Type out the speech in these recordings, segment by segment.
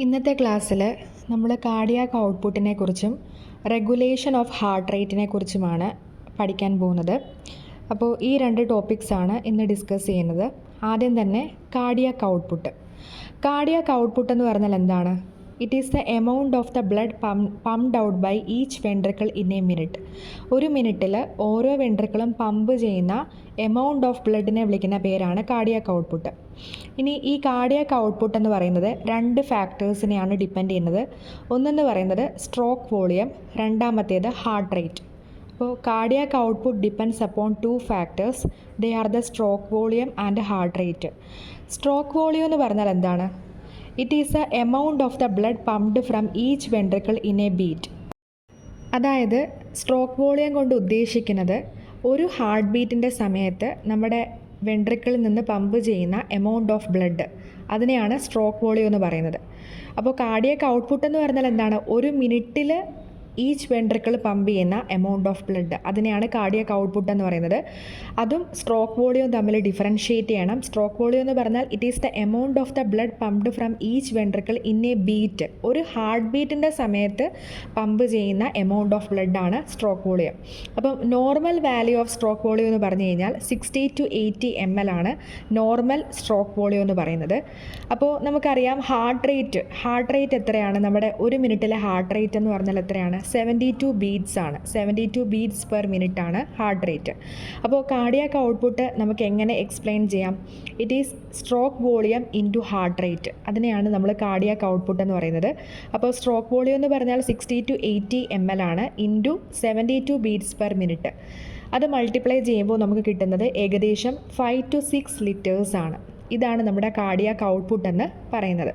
ഇന്നത്തെ ക്ലാസ്സിൽ നമ്മൾ കാർഡിയാക് ഔട്ട്പുട്ടിനെ കുറിച്ചും റെഗുലേഷൻ ഓഫ് ഹാർട്ട് റേറ്റിനെ കുറിച്ചുമാണ് പഠിക്കാൻ പോകുന്നത്. അപ്പോൾ ഈ രണ്ട് ടോപ്പിക്സാണ് ഇന്ന് ഡിസ്കസ് ചെയ്യുന്നത്. ആദ്യം തന്നെ കാർഡിയാക് ഔട്ട്പുട്ട്. കാർഡിയാക് ഔട്ട്പുട്ട് എന്ന് പറഞ്ഞാൽ എന്താണ്? It is the amount of the blood pumped out by each ventricle in a minute. ഒരു മിനിറ്റിൽ ഓരോ വെൻട്രിക്കിളും പമ്പ് ചെയ്യുന്ന എമൗണ്ട് ഓഫ് ബ്ലഡിനെ വിളിക്കുന്ന പേരാണ് കാർഡിയാക് ഔട്ട്പുട്ട്. ഇനി ഈ കാർഡിയാക് ഔട്ട്പുട്ട് എന്ന് പറയുന്നത് രണ്ട് ഫാക്ടേഴ്സിനെയാണ് ഡിപ്പെൻഡ് ചെയ്യുന്നത്. ഒന്നെന്ന് പറയുന്നത് സ്ട്രോക്ക് വോളിയം, രണ്ടാമത്തേത് ഹാർട്ട് റേറ്റ്. അപ്പോൾ cardiac output depends upon to factors. They are the stroke volume and heart rate. Stroke volume എന്ന് പറഞ്ഞാൽ എന്താണ്? It is A amount of the blood pumped from each ventricle in A beat. അതായത് stroke volume കൊണ്ട് ഉദ്ദേശിക്കുന്നത് ഒരു heart ബീറ്റിൻ്റെ സമയത്ത് നമ്മുടെ വെൻട്രിക്കിളിൽ നിന്ന് പമ്പ് ചെയ്യുന്ന എമൗണ്ട് ഓഫ് ബ്ലഡ്, അതിനെയാണ് സ്ട്രോക്ക് വോളിയം എന്ന് പറയുന്നത്. അപ്പോൾ കാർഡിയാക് ഔട്ട്പുട്ട് എന്ന് പറഞ്ഞാൽ എന്താണ്? ഒരു മിനിറ്റിൽ ഈച്ച് വെൻട്രിക്കിൾ പമ്പ് ചെയ്യുന്ന എമൗണ്ട് ഓഫ് ബ്ലഡ്, അതിനെയാണ് കാർഡിയാക് ഔട്ട്പുട്ട് എന്ന് പറയുന്നത്. അതും സ്ട്രോക്ക് വോളിയം തമ്മിൽ ഡിഫറൻഷ്യേറ്റ് ചെയ്യണം. സ്ട്രോക്ക് വോളിയം എന്ന് പറഞ്ഞാൽ it is the amount of the blood pumped from each ventricle in A beat. ഒരു ഹാർട്ട് ബീറ്റിൻ്റെ സമയത്ത് പമ്പ് ചെയ്യുന്ന എമൗണ്ട് ഓഫ് ബ്ലഡ് ആണ് സ്ട്രോക്ക് വോളിയം. അപ്പം normal value of stroke volume എന്ന് പറഞ്ഞു കഴിഞ്ഞാൽ 60 to 80 ml ആണ് നോർമൽ സ്ട്രോക്ക് വോളിയം എന്ന് പറയുന്നത്. അപ്പോൾ നമുക്കറിയാം ഹാർട്ട് റേറ്റ് എത്രയാണ്? നമ്മുടെ ഒരു മിനിറ്റിലെ ഹാർട്ട് റേറ്റ് എന്ന് പറഞ്ഞാൽ എത്രയാണ്? 72 ബീറ്റ്സ് ആണ്. 72 ബീറ്റ്സ് പെർ മിനിറ്റ് ആണ് ഹാർട്ട് റേറ്റ്. അപ്പോൾ കാർഡിയാക് ഔട്ട്പുട്ട് നമുക്ക് എങ്ങനെ എക്സ്പ്ലെയിൻ ചെയ്യാം? It is stroke volume into heart rate. അതിനെയാണ് നമ്മൾ കാർഡിയാക് ഔട്ട്പുട്ട് എന്ന് പറയുന്നത്. അപ്പോൾ സ്ട്രോക്ക് വോളിയം എന്ന് പറഞ്ഞാൽ 60 to 80 ml ആണ് ഇൻറ്റു 72 ബീറ്റ്സ് പെർ മിനിറ്റ്. അത് മൾട്ടിപ്ലൈ ചെയ്യുമ്പോൾ നമുക്ക് കിട്ടുന്നത് ഏകദേശം 5 to 6 ലിറ്റേഴ്സ് ആണ്. ഇതാണ് നമ്മുടെ കാർഡിയാക് ഔട്ട്പുട്ട് എന്ന് പറയുന്നത്.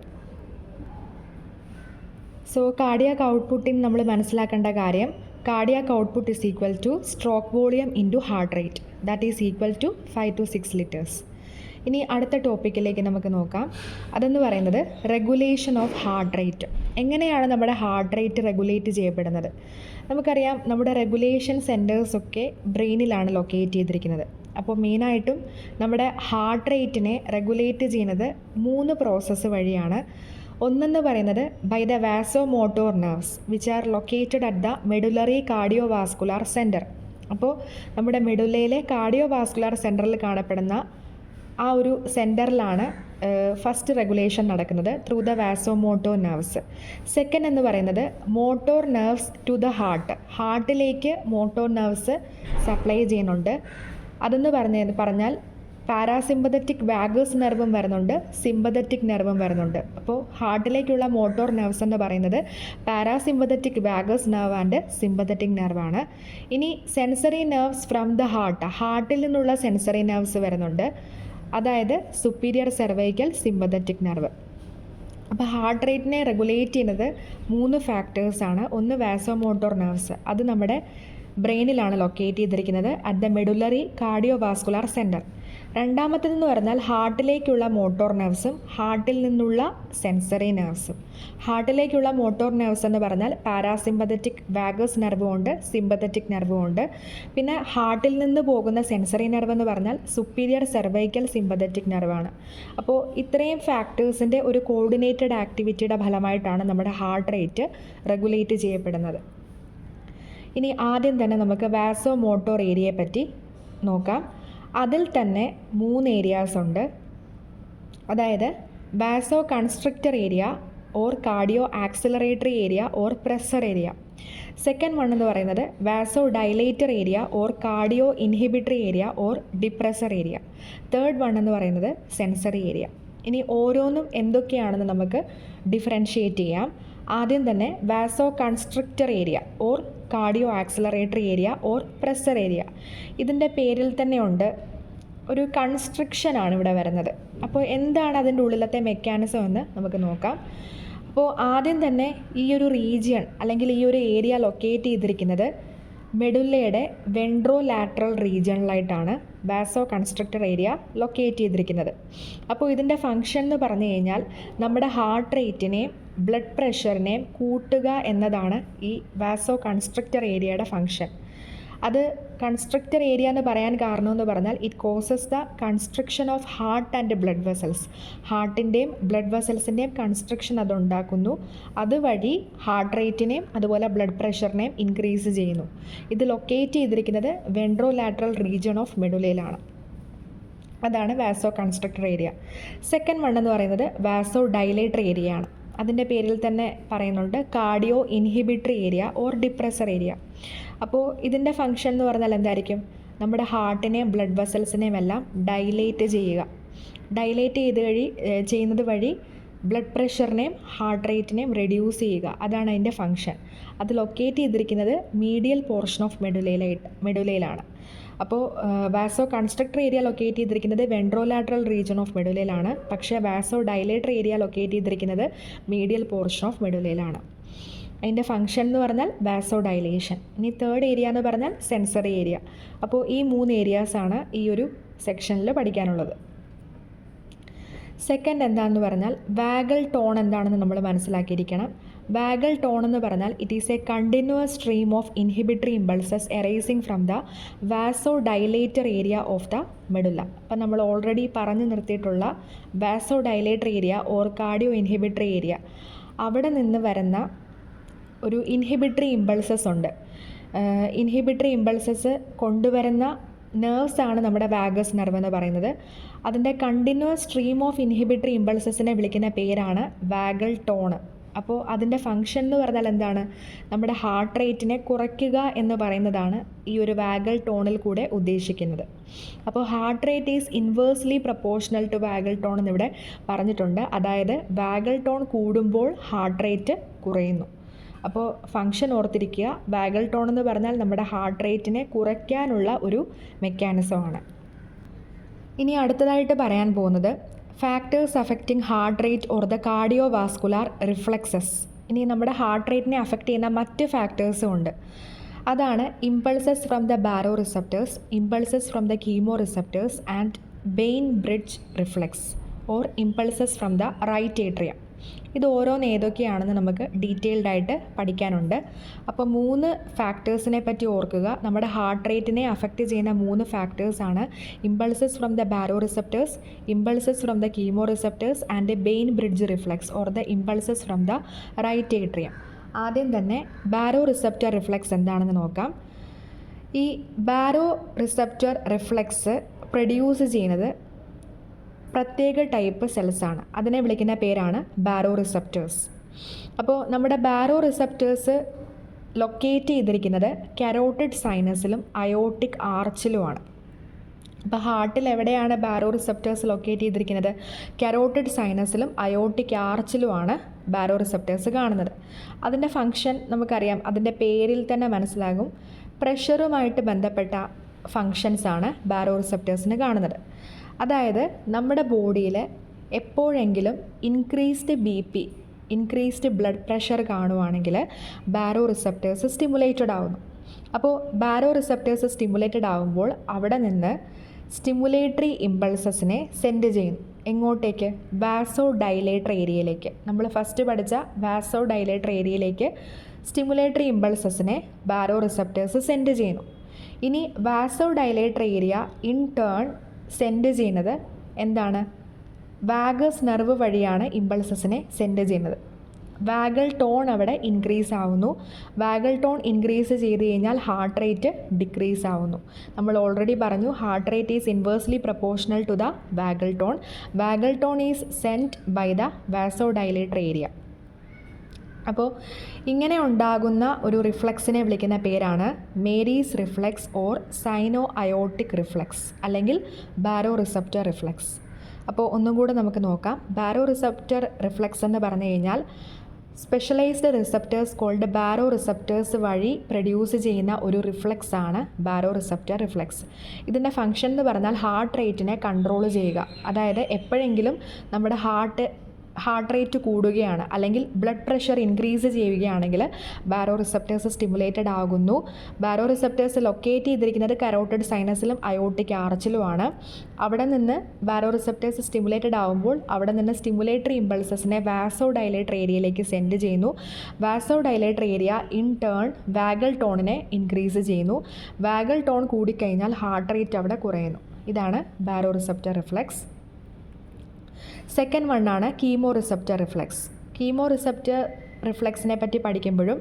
സോ കാർഡിയാക് ഔട്ട്പുട്ടിൽ നമ്മൾ മനസ്സിലാക്കേണ്ട കാര്യം, cardiac output is equal to stroke volume into heart rate. That is equal to 5 to 6 litres. ഇനി അടുത്ത ടോപ്പിക്കിലേക്ക് നമുക്ക് നോക്കാം. അതെന്ന് പറയുന്നത് റെഗുലേഷൻ ഓഫ് ഹാർട്ട് റേറ്റ്. എങ്ങനെയാണ് നമ്മുടെ ഹാർട്ട് റേറ്റ് റെഗുലേറ്റ് ചെയ്യപ്പെടുന്നത്? നമുക്കറിയാം നമ്മുടെ റെഗുലേഷൻ സെൻറ്റേഴ്സൊക്കെ ബ്രെയിനിലാണ് ലൊക്കേറ്റ് ചെയ്തിരിക്കുന്നത്. അപ്പോൾ മെയിനായിട്ടും നമ്മുടെ ഹാർട്ട് റേറ്റിനെ റെഗുലേറ്റ് ചെയ്യുന്നത് 3 പ്രോസസ്സ് വഴിയാണ്. ഒന്നെന്ന് പറയുന്നത് by the vasomotor nerves which are located at the medullary cardiovascular centre. അപ്പോൾ നമ്മുടെ മെഡുലയിലെ കാർഡിയോവാസ്കുലാർ സെൻറ്ററിൽ കാണപ്പെടുന്ന ആ ഒരു സെൻറ്ററിലാണ് ഫസ്റ്റ് റെഗുലേഷൻ നടക്കുന്നത് through the vasomotor nerves. Second എന്ന് പറയുന്നത് മോട്ടോർ നെർവ്സ് ടു ദ ഹാർട്ടിലേക്ക് മോട്ടോർ നെർവ്സ് സപ്ലൈ ചെയ്യുന്നുണ്ട്. അതെന്ന് പറഞ്ഞാൽ പാരാസിമ്പതറ്റിക് വാഗസ് നെർവും വരുന്നുണ്ട്, സിമ്പതറ്റിക് നെർവും വരുന്നുണ്ട്. അപ്പോൾ ഹാർട്ടിലേക്കുള്ള മോട്ടോർ നെർവ്സ് എന്ന് പറയുന്നത് parasympathetic vagus nerve and sympathetic നെർവാണ്. ഇനി സെൻസറി നെർവ്സ് ഫ്രം ദ ഹാർട്ടിൽ നിന്നുള്ള സെൻസറി നെർവ്സ് വരുന്നുണ്ട്, അതായത് സുപ്പീരിയർ സെർവൈക്കൽ സിമ്പതറ്റിക് നെർവ്. അപ്പോൾ ഹാർട്ട് റേറ്റിനെ റെഗുലേറ്റ് ചെയ്യുന്നത് 3 ഫാക്ടേഴ്സാണ്. ഒന്ന് വാസോമോട്ടോർ നെർവ്സ്, അത് നമ്മുടെ ബ്രെയിനിലാണ് ലൊക്കേറ്റ് ചെയ്തിരിക്കുന്നത് at the medullary cardiovascular centre. രണ്ടാമത്തേതെന്ന് പറഞ്ഞാൽ ഹാർട്ടിലേക്കുള്ള മോട്ടോർ നെർവ്സും ഹാർട്ടിൽ നിന്നുള്ള സെൻസറി നെർവ്സും. ഹാർട്ടിലേക്കുള്ള മോട്ടോർ നെർവ്സ് എന്ന് പറഞ്ഞാൽ പാരാസിമ്പതറ്റിക് വാഗസ് നെർവും ഉണ്ട്, സിമ്പതറ്റിക് നെർവും ഉണ്ട്. പിന്നെ ഹാർട്ടിൽ നിന്ന് പോകുന്ന സെൻസറി നെർവ് എന്ന് പറഞ്ഞാൽ സുപ്പീരിയർ സെർവൈക്കൽ സിമ്പതറ്റിക് നെർവാണ്. അപ്പോൾ ഇത്രയും ഫാക്ടേഴ്സിൻ്റെ ഒരു കോർഡിനേറ്റഡ് ആക്ടിവിറ്റിയുടെ ഫലമായിട്ടാണ് നമ്മുടെ ഹാർട്ട് റേറ്റ് റെഗുലേറ്റ് ചെയ്യപ്പെടുന്നത്. ഇനി ആദ്യം തന്നെ നമുക്ക് വാസോമോട്ടോർ ഏരിയയെ പറ്റി നോക്കാം. അതിൽ തന്നെ 3 ഏരിയാസ് ഉണ്ട്. അതായത് vasoconstrictor area or cardioacceleratory area or pressor area. Second one എന്ന് പറയുന്നത് vasodilator area or cardioinhibitory area or depressor area. Third one എന്ന് പറയുന്നത് സെൻസറി ഏരിയ. ഇനി ഓരോന്നും എന്തൊക്കെയാണെന്ന് നമുക്ക് ഡിഫറൻഷ്യേറ്റ് ചെയ്യാം. ആദ്യം തന്നെ vasoconstrictor area or cardioacceleratory area or pressor area. ഇതിൻ്റെ പേരിൽ തന്നെ ഉണ്ട് ഒരു കൺസ്ട്രിക്ഷനാണ് ഇവിടെ വരുന്നത്. അപ്പോൾ എന്താണ് അതിൻ്റെ ഉള്ളിലത്തെ മെക്കാനിസം എന്ന് നമുക്ക് നോക്കാം. അപ്പോൾ ആദ്യം തന്നെ ഈ ഒരു റീജിയൺ അല്ലെങ്കിൽ ഈ ഒരു ഏരിയ ലൊക്കേറ്റ് ചെയ്തിരിക്കുന്നത് മെഡുല്ലയുടെ വെൻട്രോലാറ്ററൽ റീജിയണിലായിട്ടാണ് വാസോ കൺസ്ട്രിക്റ്റർ ഏരിയ ലൊക്കേറ്റ് ചെയ്തിരിക്കുന്നത്. അപ്പോൾ ഇതിൻ്റെ ഫങ്ഷൻ എന്ന് പറഞ്ഞു കഴിഞ്ഞാൽ നമ്മുടെ ഹാർട്ട് റേറ്റിനെയും ബ്ലഡ് പ്രഷറിനെയും കൂട്ടുക എന്നതാണ് ഈ വാസോ കൺസ്ട്രിക്റ്റർ ഏരിയയുടെ ഫങ്ഷൻ. അത് കൺസ്ട്രക്റ്റർ ഏരിയ എന്ന് പറയാൻ കാരണമെന്ന് പറഞ്ഞാൽ it causes the construction of heart and blood vessels. ഹാർട്ടിൻ്റെയും ബ്ലഡ് വെസൽസിൻ്റെയും കൺസ്ട്രക്ഷൻ അതുണ്ടാക്കുന്നു. അതുവഴി ഹാർട്ട് റേറ്റിനെയും അതുപോലെ ബ്ലഡ് പ്രഷറിനെയും ഇൻക്രീസ് ചെയ്യുന്നു. ഇത് ലൊക്കേറ്റ് ചെയ്തിരിക്കുന്നത് വെൻട്രോലാറ്ററൽ റീജിയൺ ഓഫ് മെഡുലയിലാണ്. അതാണ് vasoconstrictor area. Second one എന്ന് പറയുന്നത് വാസോ ഡൈലേറ്റർ ഏരിയ ആണ്. അതിൻ്റെ പേരിൽ തന്നെ പറയുന്നുണ്ട് cardioinhibitory area or depressor area. അപ്പോൾ ഇതിൻ്റെ ഫങ്ഷൻ എന്ന് പറഞ്ഞാൽ എന്തായിരിക്കും? നമ്മുടെ ഹാർട്ടിനെയും ബ്ലഡ് വെസൽസിനെയും എല്ലാം ഡൈലേറ്റ് ചെയ്യുക. ഡൈലേറ്റ് ചെയ്യുന്നത് വഴി ബ്ലഡ് പ്രഷറിനെയും ഹാർട്ട് റേറ്റിനെയും റെഡ്യൂസ് ചെയ്യുക. അതാണ് അതിൻ്റെ ഫങ്ഷൻ. അത് ലൊക്കേറ്റ് ചെയ്തിരിക്കുന്നത് മീഡിയൽ പോർഷൻ ഓഫ് മെഡുലയിലാണ്. അപ്പോൾ വാസോ കൺസ്ട്രക്റ്റർ ഏരിയ ലൊക്കേറ്റ് ചെയ്തിരിക്കുന്നത് വെൻട്രോലാറ്ററൽ റീജിയൺ ഓഫ് മെഡുലയിലാണ്. പക്ഷേ വാസോ ഡൈലേറ്റർ ഏരിയ ലൊക്കേറ്റ് ചെയ്തിരിക്കുന്നത് മീഡിയൽ പോർഷൻ ഓഫ് മെഡുലയിലാണ്. അതിൻ്റെ ഫങ്ഷൻ എന്ന് പറഞ്ഞാൽ വാസോ ഡൈലേഷൻ. ഇനി തേർഡ് ഏരിയ എന്ന് പറഞ്ഞാൽ സെൻസറി ഏരിയ. അപ്പോൾ ഈ 3 ഏരിയാസാണ് ഈ ഒരു സെക്ഷനിൽ പഠിക്കാനുള്ളത്. സെക്കൻഡ് എന്താണെന്ന് പറഞ്ഞാൽ വാഗൽ ടോൺ എന്താണെന്ന് നമ്മൾ മനസ്സിലാക്കിയിരിക്കണം. വാഗൽ ടോൺ എന്ന് പറഞ്ഞാൽ it is a continuous stream of inhibitory impulses arising from the vasodilator area of the medulla. അപ്പം നമ്മൾ ഓൾറെഡി പറഞ്ഞു നിർത്തിയിട്ടുള്ള vasodilator area or cardioinhibitory area, അവിടെ നിന്ന് വരുന്ന ഒരു ഇൻഹിബിറ്ററി ഇമ്പൾസസ് ഉണ്ട്. ഇൻഹിബിറ്ററി ഇമ്പൾസസ് കൊണ്ടുവരുന്ന നെർവ്സ് ആണ് നമ്മുടെ വാഗസ് നെർവ് എന്ന് പറയുന്നത്. അതിൻ്റെ കണ്ടിന്യൂസ് സ്ട്രീം ഓഫ് ഇൻഹിബിറ്ററി ഇമ്പൾസസിനെ വിളിക്കുന്ന പേരാണ് വാഗൽ ടോൺ. അപ്പോൾ അതിൻ്റെ ഫങ്ഷൻ എന്ന് പറഞ്ഞാൽ എന്താണ്? നമ്മുടെ ഹാർട്ട് റേറ്റിനെ കുറയ്ക്കുക എന്ന് പറയുന്നതാണ് ഈ ഒരു വാഗൽ ടോണിൽ കൂടെ ഉദ്ദേശിക്കുന്നത്. അപ്പോൾ heart rate is inversely proportional to vagal tone എന്നിവിടെ പറഞ്ഞിട്ടുണ്ട്. അതായത് വാഗൽ ടോൺ കൂടുമ്പോൾ ഹാർട്ട് റേറ്റ് കുറയുന്നു. അപ്പോൾ ഫങ്ഷൻ ഓർത്തിരിക്കുക. വാഗൽ ടോൺ എന്ന് പറഞ്ഞാൽ നമ്മുടെ ഹാർട്ട് റേറ്റിനെ കുറയ്ക്കാനുള്ള ഒരു മെക്കാനിസമാണ്. ഇനി അടുത്തതായിട്ട് പറയാൻ പോകുന്നത് factors affecting heart rate or the cardio vascular reflexes. ഇനി നമ്മുടെ ഹാർട്ട് റേറ്റിനെ അഫക്റ്റ് ചെയ്യുന്ന മറ്റ് ഫാക്ടേഴ്സും ഉണ്ട്. അതാണ് impulses from the baroreceptors, impulses from the chemoreceptors and Bainbridge reflex or impulses from the right atrium. ഇത് ഓരോന്ന് ഏതൊക്കെയാണെന്ന് നമുക്ക് ഡീറ്റെയിൽഡ് ആയിട്ട് പഠിക്കാനുണ്ട്. അപ്പോൾ 3 ഫാക്ടേഴ്സിനെ പറ്റി ഓർക്കുക. നമ്മുടെ ഹാർട്ട് റേറ്റിനെ അഫക്റ്റ് ചെയ്യുന്ന 3 ഫാക്ടേഴ്സാണ് impulses from the baroreceptors, impulses from the chemoreceptors and Bainbridge reflex or the impulses from the right atrium. ആദ്യം തന്നെ ബാരോ റിസപ്റ്റർ റിഫ്ലക്സ് എന്താണെന്ന് നോക്കാം. ഈ ബാരോ റിസപ്റ്റർ റിഫ്ലക്സ് പ്രൊഡ്യൂസ് ചെയ്യുന്നത് പ്രത്യേക ടൈപ്പ് സെൽസാണ്. അതിനെ വിളിക്കുന്ന പേരാണ് ബാരോ റിസപ്റ്റേഴ്സ്. അപ്പോൾ നമ്മുടെ ബാരോ റിസപ്റ്റേഴ്സ് ലൊക്കേറ്റ് ചെയ്തിരിക്കുന്നത് കരോട്ടിഡ് സൈനസിലും അയോട്ടിക് ആർച്ചിലുമാണ്. അപ്പോൾ ഹാർട്ടിൽ എവിടെയാണ് ബാരോ റിസപ്റ്റേഴ്സ് ലൊക്കേറ്റ് ചെയ്തിരിക്കുന്നത്? കരോട്ടിഡ് സൈനസിലും അയോട്ടിക് ആർച്ചിലുമാണ് ബാരോ റിസപ്റ്റേഴ്സ് കാണുന്നത്. അതിൻ്റെ ഫങ്ഷൻ നമുക്കറിയാം, അതിൻ്റെ പേരിൽ തന്നെ മനസ്സിലാകും. പ്രഷറുമായിട്ട് ബന്ധപ്പെട്ട ഫങ്ഷൻസാണ് ബാരോ റിസപ്റ്റേഴ്സിന് കാണുന്നത്. അതായത് നമ്മുടെ ബോഡിയിൽ എപ്പോഴെങ്കിലും increased BP, increased blood pressure കാണുവാണെങ്കിൽ ബാരോ റിസപ്റ്റേഴ്സ് സ്റ്റിമുലേറ്റഡ് ആവുന്നു. അപ്പോൾ ബാരോ റിസപ്റ്റേഴ്സ് സ്റ്റിമുലേറ്റഡ് ആകുമ്പോൾ അവിടെ നിന്ന് സ്റ്റിമുലേറ്ററി ഇമ്പൾസസിനെ സെൻഡ് ചെയ്യുന്നു. എങ്ങോട്ടേക്ക്? വാസോ ഡൈലേറ്റർ ഏരിയയിലേക്ക്. നമ്മൾ ഫസ്റ്റ് പഠിച്ച വാസോ ഡൈലേറ്റർ ഏരിയയിലേക്ക് സ്റ്റിമുലേറ്ററി ഇമ്പൾസസിനെ ബാരോ റിസപ്റ്റേഴ്സ് സെൻഡ് ചെയ്യുന്നു. ഇനി vasodilator area in turn send ചെയ്യുന്നത് എന്താണ്? വാഗസ് നെർവ് വഴിയാണ് ഇമ്പൾസസിനെ സെൻഡ് ചെയ്യുന്നത്. വാഗൽ ടോൺ അവിടെ ഇൻക്രീസ് ആവുന്നു. വാഗൽ ടോൺ ഇൻക്രീസ് ചെയ്ത് കഴിഞ്ഞാൽ ഹാർട്ട് റേറ്റ് ഡിക്രീസ് ആവുന്നു. നമ്മൾ ഓൾറെഡി പറഞ്ഞു heart rate is inversely proportional to the vagal tone. Vagal tone is send by the vasodilator area. അപ്പോൾ ഇങ്ങനെ ഉണ്ടാകുന്ന ഒരു റിഫ്ലക്സിനെ വിളിക്കുന്ന പേരാണ് Mary's reflex or sino aortic reflex അല്ലെങ്കിൽ ബാരോ റിസപ്റ്റർ റിഫ്ലക്സ്. അപ്പോൾ ഒന്നും കൂടെ നമുക്ക് നോക്കാം. ബാരോ റിസപ്റ്റർ റിഫ്ലക്സ് എന്ന് പറഞ്ഞു കഴിഞ്ഞാൽ സ്പെഷ്യലൈസ്ഡ് റിസപ്റ്റേഴ്സ് കോൾഡ് ബാരോ റിസപ്റ്റേഴ്സ് വഴി പ്രൊഡ്യൂസ് ചെയ്യുന്ന ഒരു റിഫ്ലക്സ് ആണ് ബാരോ റിസപ്റ്റർ റിഫ്ലക്സ്. ഇതിൻ്റെ ഫങ്ഷൻ എന്ന് പറഞ്ഞാൽ ഹാർട്ട് റേറ്റിനെ കൺട്രോൾ ചെയ്യുക. അതായത് എപ്പോഴെങ്കിലും നമ്മുടെ ഹാർട്ട് റേറ്റ് കൂടുകയാണ് അല്ലെങ്കിൽ ബ്ലഡ് പ്രഷർ ഇൻക്രീസ് ചെയ്യുകയാണെങ്കിൽ ബാരോ റിസപ്റ്റേഴ്സ് സ്റ്റിമുലേറ്റഡ് ആകുന്നു. ബാരോ റിസപ്റ്റേഴ്സ് ലൊക്കേറ്റ് ചെയ്തിരിക്കുന്നത് കരോട്ടിഡ് സൈനസിലും അയോർട്ടിക് ആർച്ചിലുമാണ്. അവിടെ നിന്ന് ബാരോ റിസപ്റ്റേഴ്സ് സ്റ്റിമുലേറ്റഡ് ആകുമ്പോൾ അവിടെ നിന്ന് സ്റ്റിമുലേറ്ററി ഇമ്പൾസസിനെ വാസോ ഡൈലേറ്റർ ഏരിയയിലേക്ക് സെൻഡ് ചെയ്യുന്നു. Vasodilator area in turn vagal ടോണിനെ ഇൻക്രീസ് ചെയ്യുന്നു. വാഗൽ ടോൺ കൂടിക്കഴിഞ്ഞാൽ ഹാർട്ട് റേറ്റ് അവിടെ കുറയുന്നു. ഇതാണ് ബാരോ റിസപ്റ്റർ റിഫ്ലെക്സ്. സെക്കൻഡ് വണ്ണാണ് chemoreceptor reflex. Chemoreceptor റിഫ്ലെക്സിനെ പറ്റി പഠിക്കുമ്പോഴും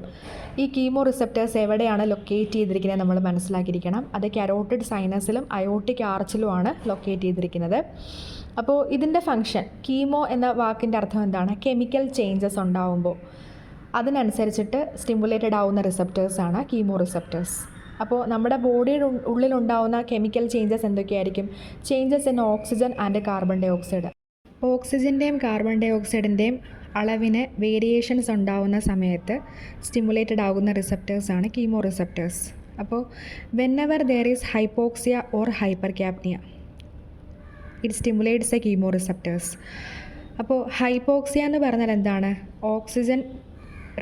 ഈ കീമോ റിസപ്റ്റേഴ്സ് എവിടെയാണ് ലൊക്കേറ്റ് ചെയ്തിരിക്കുന്നത് നമ്മൾ മനസ്സിലാക്കിയിരിക്കണം. അത് കരോട്ടിഡ് സൈനസിലും അയോർട്ടിക് ആർച്ചിലുമാണ് ലൊക്കേറ്റ് ചെയ്തിരിക്കുന്നത്. അപ്പോൾ ഇതിൻ്റെ ഫങ്ഷൻ, കീമോ എന്ന വാക്കിൻ്റെ അർത്ഥം എന്താണ്? കെമിക്കൽ ചേഞ്ചസ് ഉണ്ടാവുമ്പോൾ അതിനനുസരിച്ചിട്ട് സ്റ്റിമുലേറ്റഡ് ആവുന്ന റിസപ്റ്റേഴ്സാണ് കീമോ റിസപ്റ്റേഴ്സ്. അപ്പോൾ നമ്മുടെ ബോഡിയുടെ ഉള്ളിലുണ്ടാവുന്ന കെമിക്കൽ ചേഞ്ചസ് എന്തൊക്കെയായിരിക്കും? Changes in oxygen and carbon dioxide. ഓക്സിജൻ്റെയും കാർബൺ ഡൈ ഓക്സൈഡിൻ്റെയും അളവിന് വേരിയേഷൻസ് ഉണ്ടാവുന്ന സമയത്ത് സ്റ്റിമുലേറ്റഡ് ആകുന്ന റിസപ്റ്റേഴ്സാണ് കീമോ റിസപ്റ്റേഴ്സ്. അപ്പോൾ whenever there is hypoxia or hypercapnia it stimulates a chemoreceptors. അപ്പോൾ ഹൈപ്പോക്സിയ എന്ന് പറഞ്ഞാൽ എന്താണ്? ഓക്സിജൻ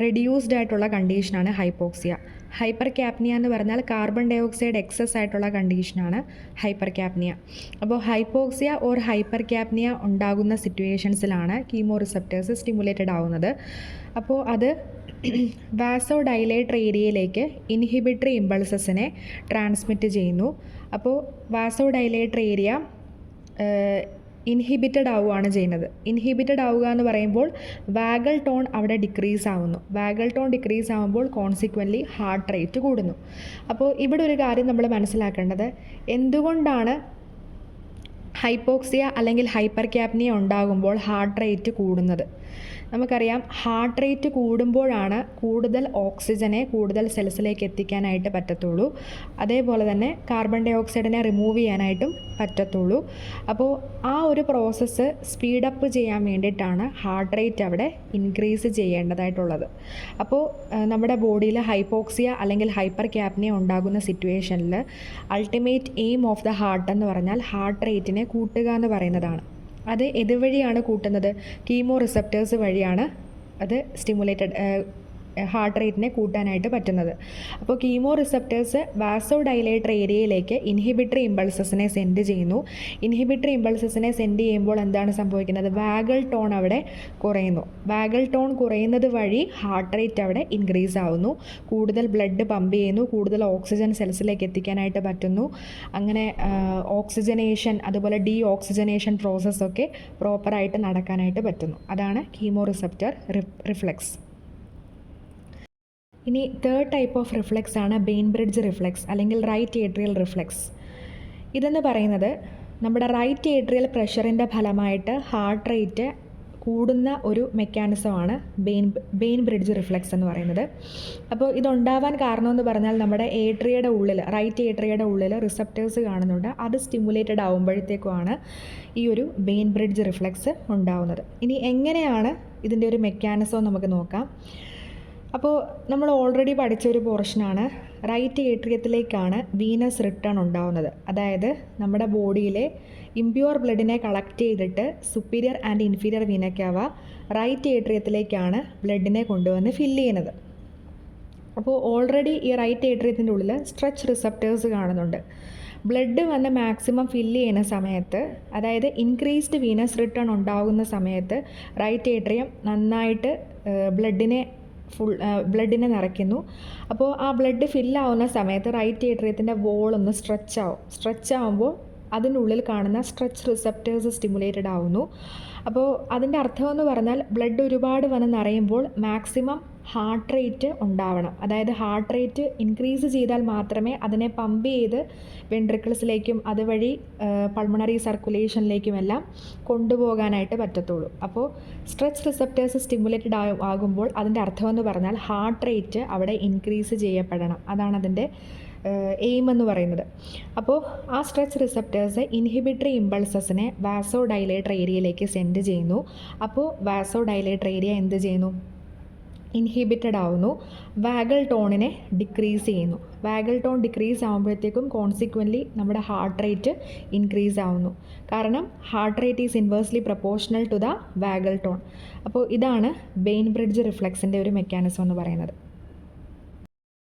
റെഡ്യൂസ്ഡ് ആയിട്ടുള്ള കണ്ടീഷനാണ് ഹൈപ്പോക്സിയ. ഹൈപ്പർ ക്യാപ്നിയ എന്ന് പറഞ്ഞാൽ കാർബൺ ഡൈ ഓക്സൈഡ് എക്സസ് ആയിട്ടുള്ള കണ്ടീഷനാണ് ഹൈപ്പർ ക്യാപ്നിയ. അപ്പോൾ ഹൈപ്പോക്സിയ ഓർ ഹൈപ്പർ ക്യാപ്നിയ ഉണ്ടാകുന്ന സിറ്റുവേഷൻസിലാണ് കീമോ റിസപ്റ്റേഴ്സ് സ്റ്റിമുലേറ്റഡ് ആവുന്നത്. അപ്പോൾ അത് വാസോ ഡൈലേറ്റർ ഏരിയയിലേക്ക് ഇൻഹിബിറ്ററി ഇമ്പൾസസിനെ ട്രാൻസ്മിറ്റ് ചെയ്യുന്നു. അപ്പോൾ വാസോ ഡൈലേറ്റർ ഏരിയ ഇൻഹിബിറ്റഡ് ആവുകയാണ് ചെയ്യുന്നത്. ഇൻഹിബിറ്റഡ് ആവുക എന്ന് പറയുമ്പോൾ വാഗൽ ടോൺ അവിടെ ഡിക്രീസ് ആവുന്നു. വാഗൽ ടോൺ ഡിക്രീസ് ആവുമ്പോൾ കോൺസിക്വൻ്റ്ലി ഹാർട്ട് റേറ്റ് കൂടുന്നു. അപ്പോൾ ഇവിടെ ഒരു കാര്യം നമ്മൾ മനസ്സിലാക്കേണ്ടത്, എന്തുകൊണ്ടാണ് ഹൈപ്പോക്സിയ അല്ലെങ്കിൽ ഹൈപ്പർ ക്യാപ്നിയ ഉണ്ടാകുമ്പോൾ ഹാർട്ട് റേറ്റ് കൂടുന്നത്? നമുക്കറിയാം, ഹാർട്ട് റേറ്റ് കൂടുമ്പോഴാണ് കൂടുതൽ ഓക്സിജനെ കൂടുതൽ സെൽസിലേക്ക് എത്തിക്കാനായിട്ട് പറ്റത്തുള്ളൂ. അതേപോലെ തന്നെ കാർബൺ ഡൈ ഓക്സൈഡിനെ റിമൂവ് ചെയ്യാനായിട്ടും പറ്റത്തുള്ളൂ. അപ്പോൾ ആ ഒരു പ്രോസസ്സ് സ്പീഡപ്പ് ചെയ്യാൻ വേണ്ടിയിട്ടാണ് ഹാർട്ട് റേറ്റ് അവിടെ ഇൻക്രീസ് ചെയ്യേണ്ടതായിട്ടുള്ളത്. അപ്പോൾ നമ്മുടെ ബോഡിയിൽ ഹൈപ്പോക്സിയ അല്ലെങ്കിൽ ഹൈപ്പർ ക്യാപ്നിയ ഉണ്ടാകുന്ന സിറ്റുവേഷനിൽ ultimate aim of the heart എന്ന് പറഞ്ഞാൽ ഹാർട്ട് റേറ്റിനെ കൂട്ടുക എന്ന് പറയുന്നതാണ്. അത് ഇതുവഴിയാണ് കൂട്ടുന്നത്? കീമോ റിസപ്റ്റേഴ്സ് വഴിയാണ് അത് സ്റ്റിമുലേറ്റഡ് ഹാർട്ട് റേറ്റിനെ കൂട്ടാനായിട്ട് പറ്റുന്നത്. അപ്പോൾ കീമോ റിസപ്റ്റേഴ്സ് വാസോ ഡൈലേറ്റർ ഏരിയയിലേക്ക് ഇൻഹിബിറ്ററി ഇമ്പൾസസിനെ സെൻഡ് ചെയ്യുന്നു. ഇൻഹിബിറ്ററി ഇമ്പൾസസിനെ സെൻഡ് ചെയ്യുമ്പോൾ എന്താണ് സംഭവിക്കുന്നത്? വാഗൽ ടോൺ അവിടെ കുറയുന്നു. വാഗൽ ടോൺ കുറയുന്നത് വഴി ഹാർട്ട് റേറ്റ് അവിടെ ഇൻക്രീസ് ആവുന്നു. കൂടുതൽ ബ്ലഡ് പമ്പ് ചെയ്യുന്നു. കൂടുതൽ ഓക്സിജൻ സെൽസിലേക്ക് എത്തിക്കാനായിട്ട് പറ്റുന്നു. അങ്ങനെ ഓക്സിജനേഷൻ അതുപോലെ ഡീ ഓക്സിജനേഷൻ പ്രോസസ്സൊക്കെ പ്രോപ്പറായിട്ട് നടക്കാനായിട്ട് പറ്റുന്നു. അതാണ് കീമോ റിസപ്റ്റർ റിഫ്ലെക്സ്. ഇനി തേർഡ് ടൈപ്പ് ഓഫ് റിഫ്ലെക്സ് ആണ് ബെയിൻബ്രിഡ്ജ് റിഫ്ലെക്സ് അല്ലെങ്കിൽ റൈറ്റ് ഏട്രിയൽ റിഫ്ലെക്സ്. ഇതെന്ന് പറയുന്നത് നമ്മുടെ റൈറ്റ് ഏട്രിയൽ പ്രഷറിൻ്റെ ഫലമായിട്ട് ഹാർട്ട് റേറ്റ് കൂടുന്ന ഒരു മെക്കാനിസമാണ് ബെയിൻബ്രിഡ്ജ് റിഫ്ലെക്സ് എന്ന് പറയുന്നത്. അപ്പോൾ ഇതുണ്ടാവാൻ കാരണമെന്ന് പറഞ്ഞാൽ നമ്മുടെ ഏട്രിയയുടെ ഉള്ളിൽ, റൈറ്റ് ഏട്രിയയുടെ ഉള്ളിൽ റിസപ്റ്റേഴ്സ് കാണുന്നുണ്ട്. അത് സ്റ്റിമുലേറ്റഡ് ആകുമ്പോഴത്തേക്കുമാണ് ഈ ഒരു ബെയിൻബ്രിഡ്ജ് റിഫ്ലെക്സ് ഉണ്ടാവുന്നത്. ഇനി എങ്ങനെയാണ് ഇതിൻ്റെ ഒരു മെക്കാനിസം നമുക്ക് നോക്കാം. അപ്പോൾ നമ്മൾ ഓൾറെഡി പഠിച്ച ഒരു പോർഷനാണ്, റൈറ്റ് ഏട്രിയത്തിലേക്കാണ് വീനസ് റിട്ടേൺ ഉണ്ടാവുന്നത്. അതായത് നമ്മുടെ ബോഡിയിലെ ഇംപ്യൂർ ബ്ലഡിനെ കളക്ട് ചെയ്തിട്ട് superior and inferior vena cava right ഏട്രിയത്തിലേക്കാണ് ബ്ലഡിനെ കൊണ്ടുവന്ന് ഫില്ല് ചെയ്യുന്നത്. അപ്പോൾ ഓൾറെഡി ഈ റൈറ്റ് ഏട്രിയത്തിൻ്റെ ഉള്ളിൽ സ്ട്രെച്ച് റിസപ്റ്റേഴ്സ് കാണുന്നുണ്ട്. ബ്ലഡ് വന്ന് മാക്സിമം ഫില്ല് ചെയ്യുന്ന സമയത്ത്, അതായത് ഇൻക്രീസ്ഡ് വീനസ് റിട്ടേൺ ഉണ്ടാകുന്ന സമയത്ത് റൈറ്റ് ഏട്രിയം നന്നായിട്ട് ബ്ലഡിനെ നിറയ്ക്കുന്നു. അപ്പോൾ ആ ബ്ലഡ് ഫില്ലാവുന്ന സമയത്ത് റൈറ്റ് ഏട്രിയത്തിൻ്റെ വോളൊന്ന് സ്ട്രെച്ച് ആവുമ്പോൾ അതിനുള്ളിൽ കാണുന്ന സ്ട്രെച്ച് റിസപ്റ്റേഴ്സ് സ്റ്റിമുലേറ്റഡ് ആവുന്നു. അപ്പോൾ അതിൻ്റെ അർത്ഥമെന്ന് പറഞ്ഞാൽ ബ്ലഡ് ഒരുപാട് വന്ന് നിറയുമ്പോൾ മാക്സിമം ഹാർട്ട് റേറ്റ് ഉണ്ടാവണം. അതായത് ഹാർട്ട് റേറ്റ് ഇൻക്രീസ് ചെയ്താൽ മാത്രമേ അതിനെ പമ്പ് ചെയ്ത് വെൻട്രിക്കിൾസിലേക്കും അതുവഴി പൾമണറി സർക്കുലേഷനിലേക്കുമെല്ലാം കൊണ്ടുപോകാനായിട്ട് പറ്റത്തുള്ളൂ. അപ്പോൾ സ്ട്രെച്ച് റിസപ്റ്റേഴ്സ് സ്റ്റിമുലേറ്റഡ് ആകുമ്പോൾ അതിൻ്റെ അർത്ഥമെന്ന് പറഞ്ഞാൽ ഹാർട്ട് റേറ്റ് അവിടെ ഇൻക്രീസ് ചെയ്യപ്പെടണം. അതാണ് അതിൻ്റെ എയിം എന്ന് പറയുന്നത്. അപ്പോൾ ആ സ്ട്രെച്ച് റിസപ്റ്റേഴ്സ് ഇൻഹിബിറ്ററി ഇമ്പൾസസിനെ വാസോ ഡൈലേറ്റർ ഏരിയയിലേക്ക് സെൻഡ് ചെയ്യുന്നു. അപ്പോൾ വാസോ ഡൈലേറ്റർ ഏരിയ എന്ത് ചെയ്യുന്നു? ഇൻഹിബിറ്റഡ് ആവുന്നു, വാഗൽ ടോണിനെ ഡിക്രീസ് ചെയ്യുന്നു. വാഗൽ ടോൺ ഡിക്രീസ് ആകുമ്പോഴത്തേക്കും കോൺസിക്വൻ്റ്ലി നമ്മുടെ ഹാർട്ട് റേറ്റ് ഇൻക്രീസ് ആവുന്നു. കാരണം heart rate is inversely proportional to the vagal tone. അപ്പോൾ ഇതാണ് വെയിൻ ബ്രിഡ്ജ് റിഫ്ലെക്സിൻ്റെ ഒരു മെക്കാനിസം എന്ന് പറയുന്നത്.